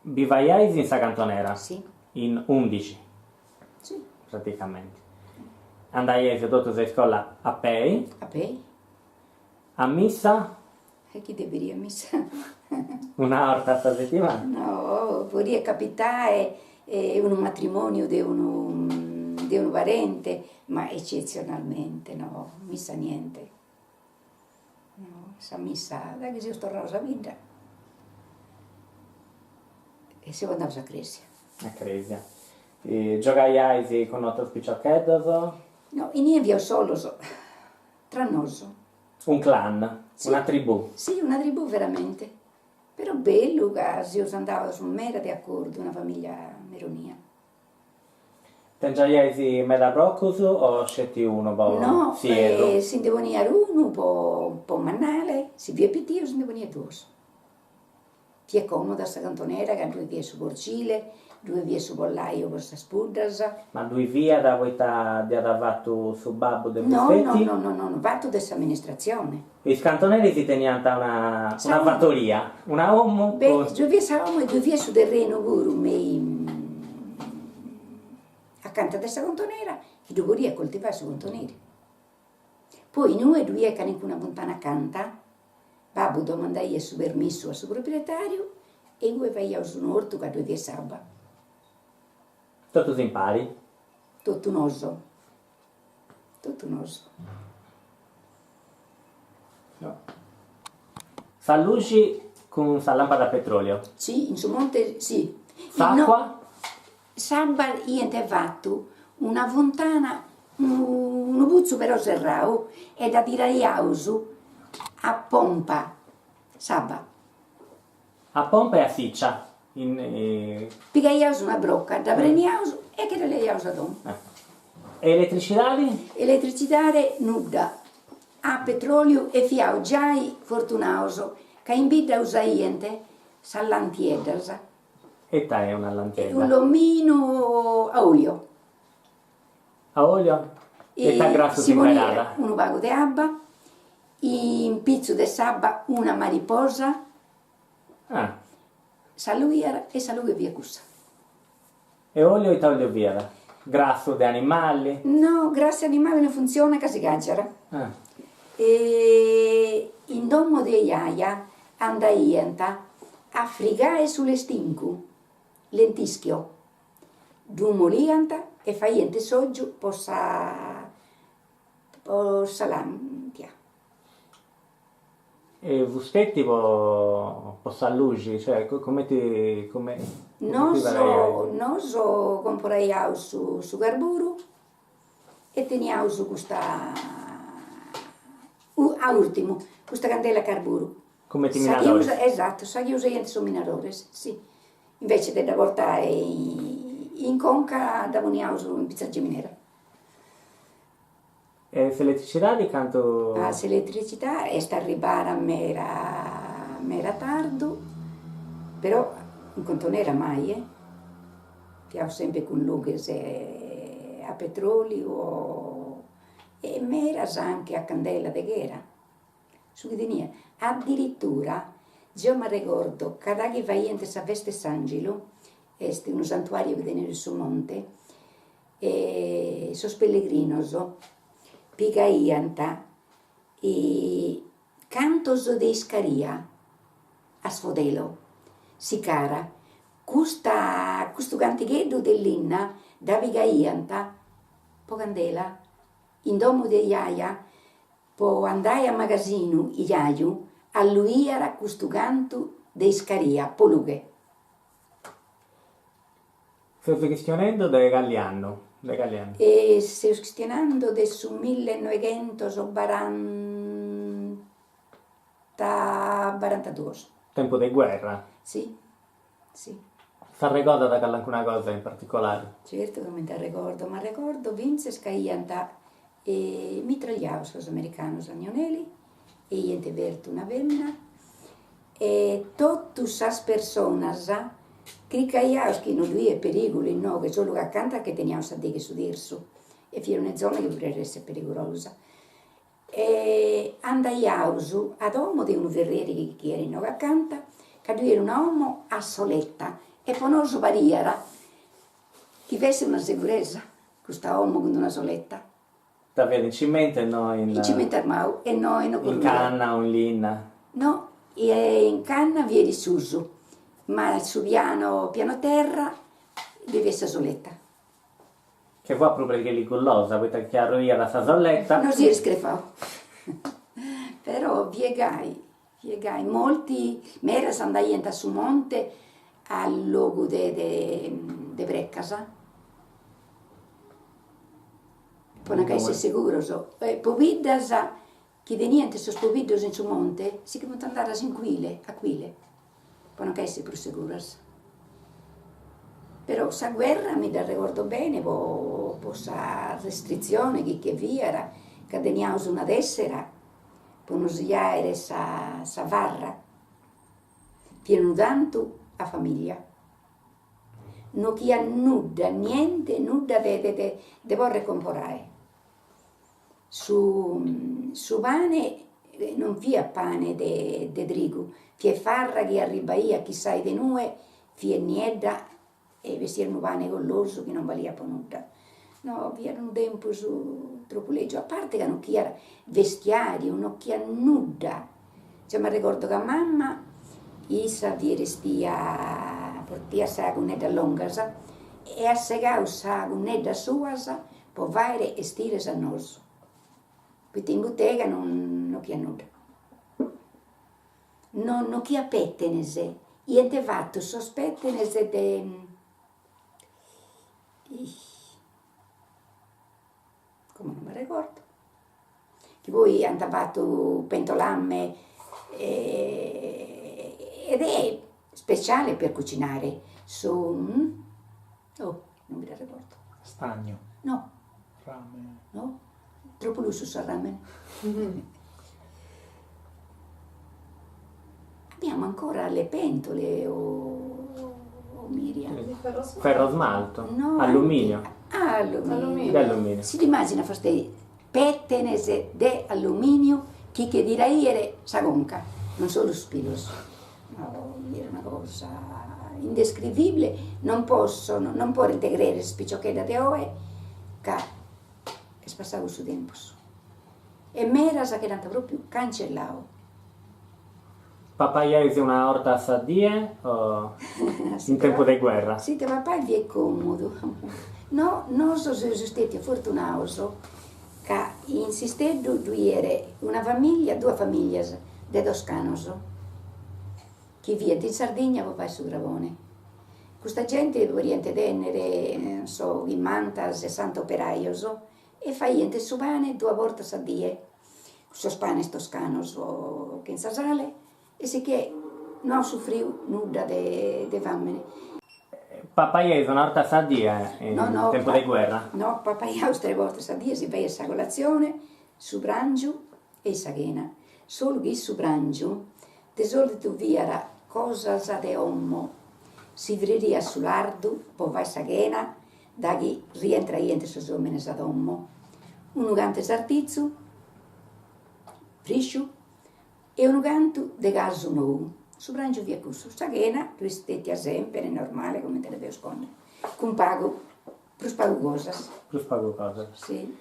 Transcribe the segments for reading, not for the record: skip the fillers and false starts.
Vivaiais in sa cantonera? Sì. In 11, Sì. praticamente. Andaiais tutti a scuola a pei, A pei. a missa E chi deveria missa? una volta a settimana. No, poteva capitare un matrimonio di un parente, ma eccezionalmente, no, missa niente. No, sa missa, da che si tornava a vita. E se andava a Cresia. A Cresia. Giocaiais con altri picciocchetti? No, in io solo, tra noi. Un clan, Sì. una tribù. Sì, una tribù veramente. Però bello che si andava su mera di accordo, una famiglia meronia. Tengiaiais meda brocus o scetti uno po' No, fierro? si devonia uno, un po' mannale, si via pittio, si devonia due. Ti è comoda sta cantonera, che due via su porcile, due via su bollaio per sta spuddas. Ma lui via da voita di adatto su babbo del No, Bussetti? no, fatto dessa amministrazione. I cantoneri si teniano una fattoria, una home. Beh, due via sa e due via su terreno pure, accanto a questa cantonera, e due volia coltivare su cantoneri. Poi noi due che nessuna montana accanto, babbo domandai su permesso al suo proprietario e noi vai a un orto che due via sabba. Tutto si impari? Tutto un oso. Tutto un oso. No. Salluci con sa lampada a petrolio. Sì, in su monte, sì. S'acqua? No, sabba io ho fatto una fontana, un puzzo però serrao, e da tirare a pompa, sabba. A pompa e a siccia. Pigaiaus una brocca, da preniaus e che le iaus a dom. E elettricitadi? Elettricità nuda, a petrolio e fiau giai fortunauso, che in vita usaiente, sallantiedras, Etta è una un lantella. lomino a olio. A olio? Etta grasso si si poneva imparata. un vago di abba, in pizzo di sabba una mariposa, Ah. saluiera e salui via cussa. E olio e olio via. Grasso di animali. No, grazie animali non funziona che si gacciara. Ah. E in domo di iaia andai a frigare sulle stincu, lentischio, dumolianta e faiente soggio possa lantia. E vustetti po salluci, cioè come ti Noso compraiau su carburu e teniau su questa a ultimo, questa candela carburu. come ti minadores. Esatto, sa che usai su minadores, sì. Invece della volta in conca davoniau su in pizza geminera. E se elettricità di canto. La elettricità è sta arrivare a mera tardo, però in conto non era mai, Piao sempre con lughes a petrolio e meras anche a candela de guerra. Su che denia. Addirittura, io mi ricordo, cada che vai in questa festa Sangelo, è un santuario che tiene sul monte, e sos pellegrinos, pigaianta e cantos de iscaria a sfodelo, si cara, questo canticheddo dell'inna da pigaianta, po candela, in domo di iaia, po andai a magazzino iaiu, a lui era questo canto de iscaria, po lughe. Sto questionando da Galliano. E sto questionando adesso 1942. Tempo di guerra. Sì, sì. Sta ricorda da alcuna cosa in particolare? Certo che mi ricordo, ma ricordo Vince Scaianta e mitragliavo los americanos agnonelli e iente verto una femmina e tutte queste persone cricaiaus che non lui è pericolo, no, che solo che accanto che teniamo a dire su dirsu e fino una zona che potrebbe essere pericolosa. E andaiaus ad uomo di un verriere che erano accanto che lui era un uomo a soletta e poi non variera che avesse una sicurezza, questo uomo con una soletta. Davvero in cimento e no In cimento armato e no in canna o in linna? No, e in canna vi è di Susu, ma sul piano terra deve essere soletta. Che vuoi proprio che li collosa, perché chiaro io la sa solletta. Non si riscrefavo. Però viegai, molti, mera andai su monte al luogo de Breccasa. Poi non essere sicuro, poviddas che veniente sos poviddos in su monte, si che potevano andare a Quile, poi non essere più sicuro. Però sa guerra mi da ricordo bene, sa restrizione che vi era, che veniamo una dessera, poi non si era sa varra, pieno tanto a famiglia. Non chi ha nulla, niente, nulla de vorre comprare. Su pane non via pane de trigo, fie farra che arribaia, chissà di noi, fie nieda e vestirno pane golloso che non valia per nulla. No, vi era un tempo troppo leggio, a parte che non chi era vestiario, non chi ha nulla. Cioè, mi ricordo che mamma, Isa vi restia, portia sa cunedda longasa e a segau sa cunedda suasa, po vaire e stires a noso. Perché in bottega non chi ha nulla. Non chi ha pettenese, iente fatto sospettenese come non mi ricordo, che voi andavate pentolamme ed è speciale per cucinare non mi ricordo. Stagno. No. Rame. No, troppo lusso sul ramen. Abbiamo ancora le pentole o Miriam? Ferro smalto? No, Alluminio? Alluminio. D'alluminio. Si immagina queste pettenese di alluminio che direi era sagonca, non solo spilos. No, era una cosa indescrivibile, non può integrare spicciocchetta di oe che è passato su tempo. E mera sa che era proprio cancellato. Papà ieri una orta a sadie o in tempo di guerra? Sì, te papà vi è comodo. No, non sono stati fortunati che insistendo due due famiglie di Toscanos che viene in Sardegna papà su Gravone. Questa gente vorrebbe tenere, in mantas e santo operaios e fa niente su pane 2 volte a die. Sos panes toscanos che in sasale e si che non soffriu nulla di famine. Papà ieri una orta a sadie in tempo di guerra? No, papà ieri 3 volte a die si feia sa colazione, su brangiu e saghena. Solo che su brangiu, di solito vi era cosa de ommo, si vriria sull'ardu, poi vai saghena, da chi rientra su omene ad ommo. Un gante sartizzu, frisciu, e un canto de gaso nou. Su brancio via cusso. Saghena, ristetti a sempre, è normale, come te le devo scondere. Con pago, plus pago cosas. Plus pago cosas. Sì.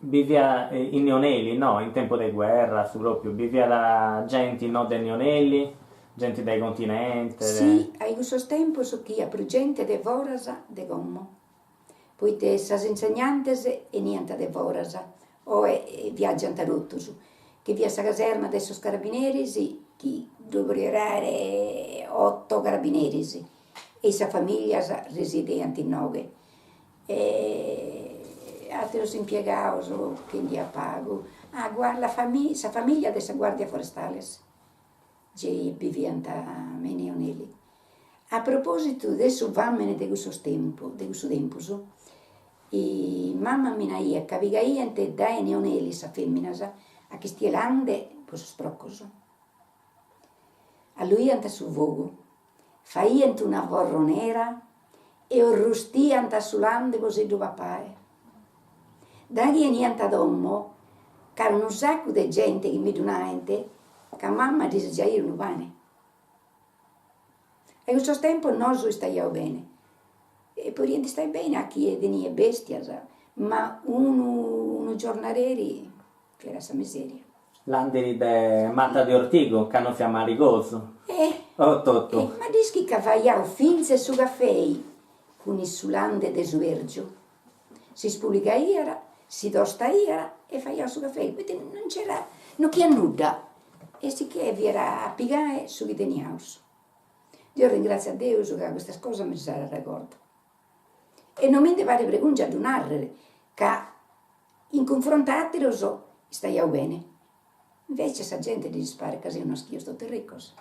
Vivia in Nionelli, no? In tempo di guerra, su proprio. Vivia la gente, no, dei Nionelli, gente dai continenti. Sì, a questo tempo so chi ha più gente de vorasa de gommo. Poi te sas insegnantes e niente de vorasa. O viaggiano tarottos, che via sa caserma adesso carabinieri, che dovrebbero essere 8 carabinieri, e sa famiglia residente in 9. Altri impiegati che gli pago. Sa famiglia della Guardia Forestale, che viviamo a Menionelli. A proposito del subbamene di questo tempo, e mamma mia cavigaente dai neoneli sa femmina a che stielande posso sproccoso. A lui anta su vogo, faiente una vorro nera e orrustianta sull'ande così dove pae. Da chi niente ad ommo, c'era un sacco di gente che mi donante che mamma dice già io non bene. E in questo tempo noi stiamo bene. E poi niente stai bene a chi veniva bestia, ma uno giornalieri che era sa miseria. L'anderi de Mata di Ortigo, che hanno fiamma rigoso. Tutto. Ma dischi che vai finze su caffè con il sulande de suergio. Si spulica iera, si dosta iera e fai su caffè. Quindi non c'era, non c'è nulla. E si che vi era a piegare su che teniamo. Io ringrazio a Dio che queste cose mi sarà ricordo. E non mi deve fare pregunta ad un'altra, che in confrontatelo stiamo bene. Invece sa gente di spare così uno schio sto terricos.